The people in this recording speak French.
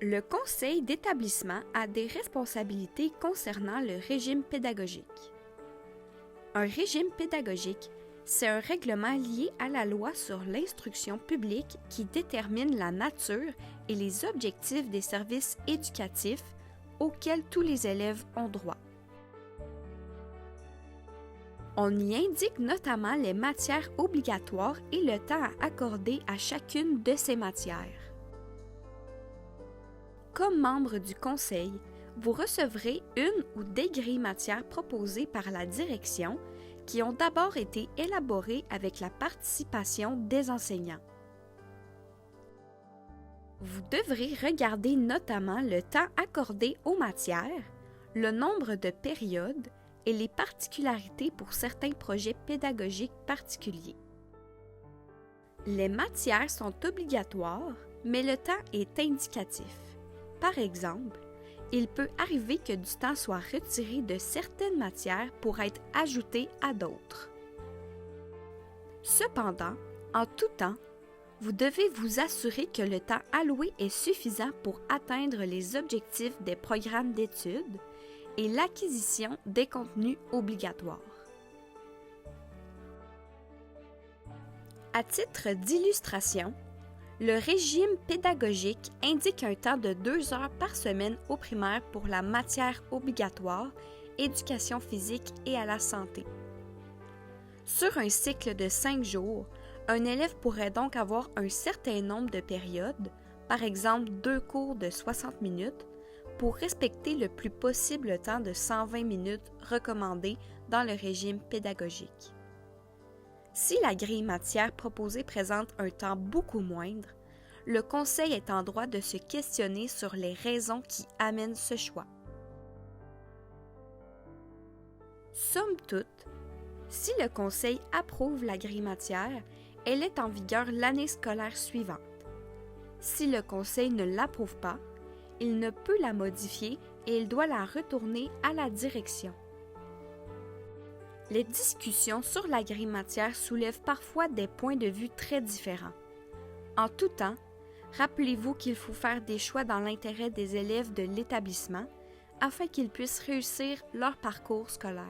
Le conseil d'établissement a des responsabilités concernant le régime pédagogique. Un régime pédagogique, c'est un règlement lié à la loi sur l'instruction publique qui détermine la nature et les objectifs des services éducatifs auxquels tous les élèves ont droit. On y indique notamment les matières obligatoires et le temps à accorder à chacune de ces matières. Comme membre du conseil, vous recevrez une ou des grilles matières proposées par la direction qui ont d'abord été élaborées avec la participation des enseignants. Vous devrez regarder notamment le temps accordé aux matières, le nombre de périodes et les particularités pour certains projets pédagogiques particuliers. Les matières sont obligatoires, mais le temps est indicatif. Par exemple, il peut arriver que du temps soit retiré de certaines matières pour être ajouté à d'autres. Cependant, en tout temps, vous devez vous assurer que le temps alloué est suffisant pour atteindre les objectifs des programmes d'études et l'acquisition des contenus obligatoires. À titre d'illustration, le régime pédagogique indique un temps de 2 heures par semaine au primaire pour la matière obligatoire, éducation physique et à la santé. Sur un cycle de 5 jours, un élève pourrait donc avoir un certain nombre de périodes, par exemple 2 cours de 60 minutes, pour respecter le plus possible le temps de 120 minutes recommandé dans le régime pédagogique. Si la grille matière proposée présente un temps beaucoup moindre, le conseil est en droit de se questionner sur les raisons qui amènent ce choix. Somme toute, si le conseil approuve la grille matière, elle est en vigueur l'année scolaire suivante. Si le conseil ne l'approuve pas, il ne peut la modifier et il doit la retourner à la direction. Les discussions sur la grille matière soulèvent parfois des points de vue très différents. En tout temps, rappelez-vous qu'il faut faire des choix dans l'intérêt des élèves de l'établissement afin qu'ils puissent réussir leur parcours scolaire.